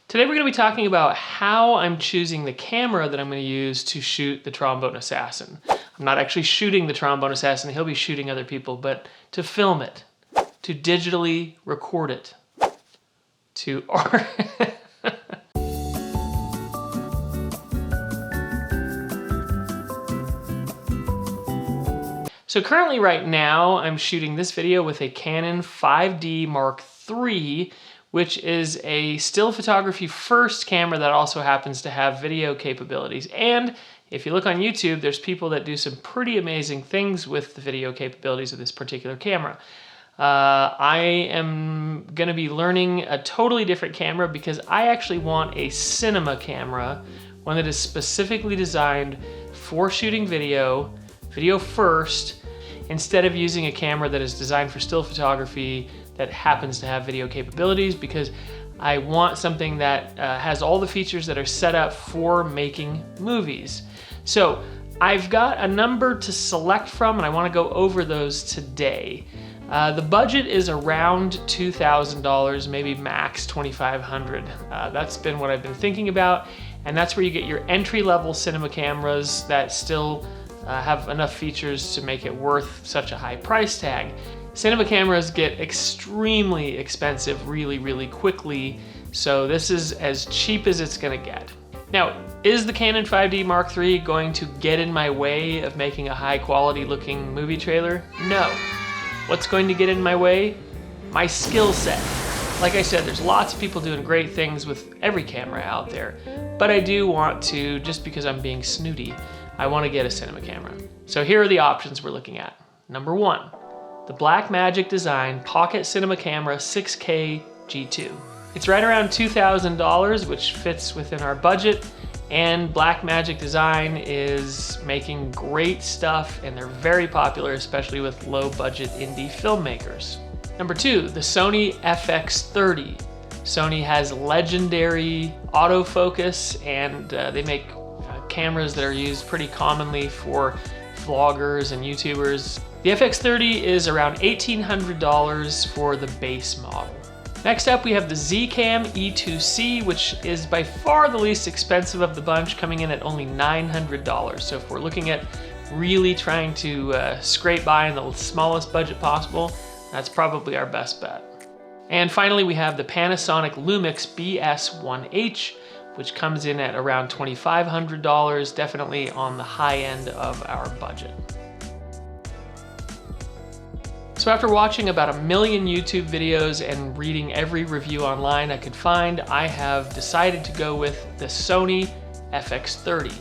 Today we're going to be talking about how I'm choosing the camera that I'm going to use to shoot the Trombone Assassin. I'm not actually shooting the Trombone Assassin, he'll be shooting other people, but to film it, to digitally record it, to So currently right now I'm shooting this video with a Canon 5D Mark III, which is a still photography first camera that also happens to have video capabilities. And if you look on YouTube, there's people that do some pretty amazing things with the video capabilities of this particular camera. I am going to be learning a totally different camera because I actually want a cinema camera, one that is specifically designed for shooting video first, instead of using a camera that is designed for still photography that happens to have video capabilities, because I want something that has all the features that are set up for making movies. So I've got a number to select from and I want to go over those today. The budget is around $2,000, maybe max $2,500. That's been what I've been thinking about, and that's where you get your entry-level cinema cameras that still have enough features to make it worth such a high price tag. Cinema cameras get extremely expensive really quickly, so this is as cheap as it's gonna get. Now, is the Canon 5D Mark III going to get in my way of making a high quality looking movie trailer? No. What's going to get in my way? My skill set. Like I said, there's lots of people doing great things with every camera out there, but I do want to, just because I'm being snooty, I want to get a cinema camera. So here are the options we're looking at. Number one, the Blackmagic Design Pocket Cinema Camera 6K G2. It's right around $2,000, which fits within our budget, and Blackmagic Design is making great stuff and they're very popular, especially with low budget indie filmmakers. Number two, the Sony FX30. Sony has legendary autofocus and they make cameras that are used pretty commonly for vloggers and YouTubers. The FX30 is around $1,800 for the base model. Next up, we have the Cam E2C, which is by far the least expensive of the bunch, coming in at only $900. So if we're looking at really trying to scrape by in the smallest budget possible, that's probably our best bet. And finally, we have the Panasonic Lumix BS1H, which comes in at around $2,500, definitely on the high end of our budget. So after watching about 1 million YouTube videos and reading every review online I could find, I have decided to go with the Sony FX30.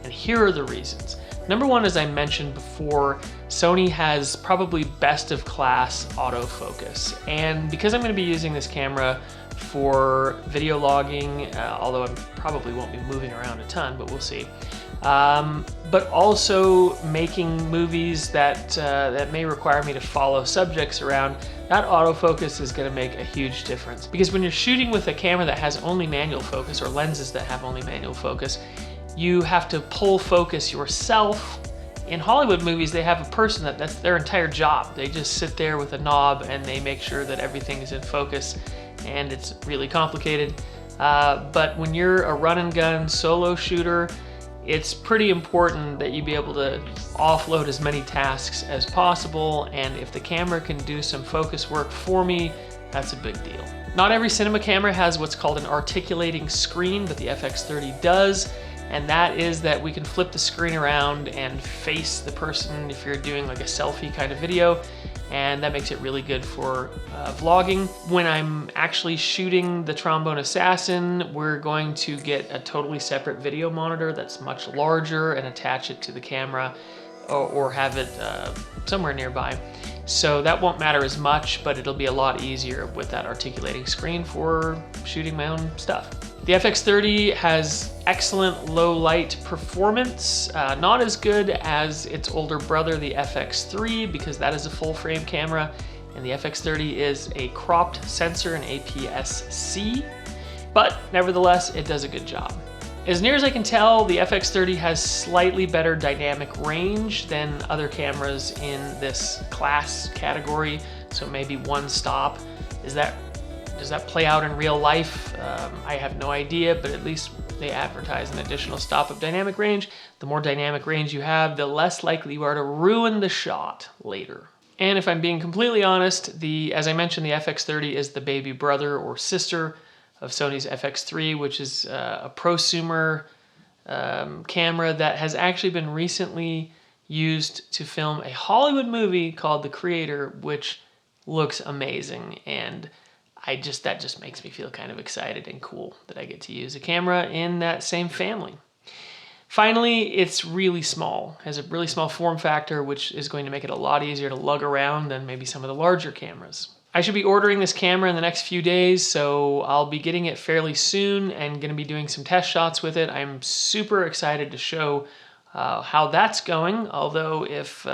And here are the reasons. Number one, as I mentioned before, Sony has probably best of class autofocus. And because I'm going to be using this camera for video logging, although I probably won't be moving around a ton, but we'll see. But also making movies that may require me to follow subjects around, that autofocus is going to make a huge difference. Because when you're shooting with a camera that has only manual focus, or lenses that have only manual focus, you have to pull focus yourself. In Hollywood movies, they have a person that's their entire job. They just sit there with a knob and they make sure that everything is in focus, and it's really complicated. But when you're a run and gun solo shooter, it's pretty important that you be able to offload as many tasks as possible, and if the camera can do some focus work for me, that's a big deal. Not every cinema camera has what's called an articulating screen, but the FX30 does, and that is that we can flip the screen around and face the person if you're doing like a selfie kind of video, and that makes it really good for vlogging. When I'm actually shooting the Trombone Assassin, we're going to get a totally separate video monitor that's much larger and attach it to the camera or have it somewhere nearby. So that won't matter as much, but it'll be a lot easier with that articulating screen for shooting my own stuff. The FX30 has excellent low light performance, not as good as its older brother, the FX3, because that is a full frame camera, and the FX30 is a cropped sensor, an APS-C, but nevertheless, it does a good job. As near as I can tell, the FX30 has slightly better dynamic range than other cameras in this class category, so maybe one stop. Is that Does that play out in real life? I have no idea, but at least they advertise an additional stop of dynamic range. The more dynamic range you have, the less likely you are to ruin the shot later. And if I'm being completely honest, as I mentioned, the FX30 is the baby brother or sister of Sony's FX3, which is a prosumer camera that has actually been recently used to film a Hollywood movie called The Creator, which looks amazing. And that just makes me feel kind of excited and cool that I get to use a camera in that same family. Finally, it's really small, has a really small form factor, which is going to make it a lot easier to lug around than maybe some of the larger cameras. I should be ordering this camera in the next few days, so I'll be getting it fairly soon and going to be doing some test shots with it. I'm super excited to show how that's going, although if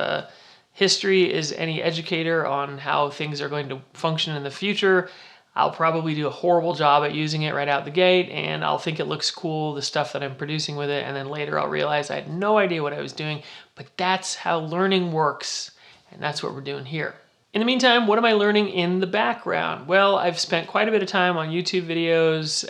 history is any educator on how things are going to function in the future, I'll probably do a horrible job at using it right out the gate, and I'll think it looks cool, the stuff that I'm producing with it, and then later I'll realize I had no idea what I was doing, but that's how learning works, and that's what we're doing here. In the meantime, what am I learning in the background? Well, I've spent quite a bit of time on YouTube videos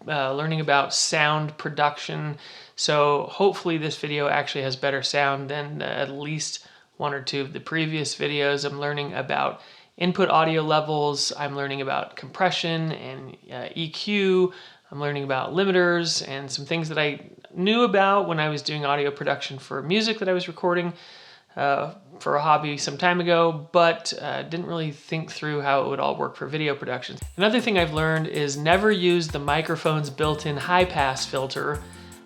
learning about sound production, so hopefully this video actually has better sound than at least one or two of the previous videos. I'm learning about input audio levels, I'm learning about compression and EQ, I'm learning about limiters and some things that I knew about when I was doing audio production for music that I was recording for a hobby some time ago, but didn't really think through how it would all work for video production. Another thing I've learned is never use the microphone's built-in high pass filter,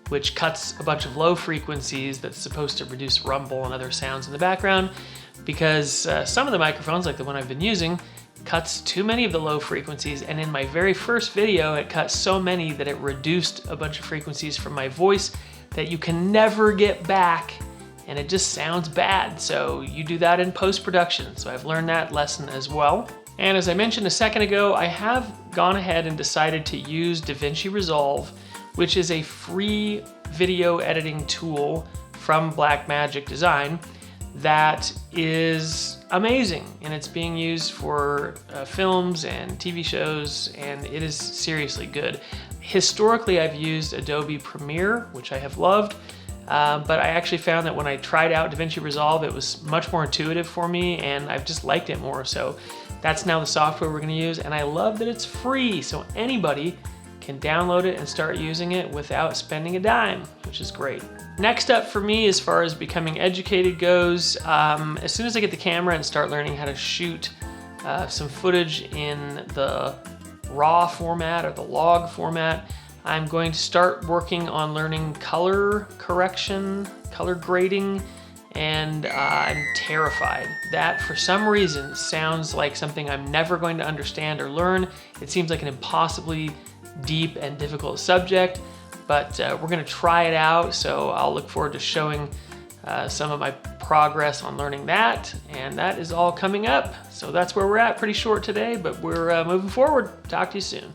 which cuts a bunch of low frequencies that's supposed to reduce rumble and other sounds in the background, because some of the microphones, like the one I've been using, cuts too many of the low frequencies, and in my very first video it cut so many that it reduced a bunch of frequencies from my voice that you can never get back, and it just sounds bad. So you do that in post-production. So I've learned that lesson as well. And as I mentioned a second ago, I have gone ahead and decided to use DaVinci Resolve, which is a free video editing tool from Blackmagic Design that is amazing, and it's being used for films and TV shows, and it is seriously good. Historically, I've used Adobe Premiere, which I have loved, but I actually found that when I tried out DaVinci Resolve, it was much more intuitive for me, and I've just liked it more. So that's now the software we're gonna use, and I love that it's free, so anybody can download it and start using it without spending a dime, which is great. Next up for me, as far as becoming educated goes, as soon as I get the camera and start learning how to shoot some footage in the RAW format or the log format, I'm going to start working on learning color correction, color grading, and I'm terrified. That, for some reason, sounds like something I'm never going to understand or learn. It seems like an impossibly deep and difficult subject, but we're gonna try it out, so I'll look forward to showing some of my progress on learning that, and that is all coming up. So that's where we're at. Pretty short today, but we're moving forward. Talk to you soon.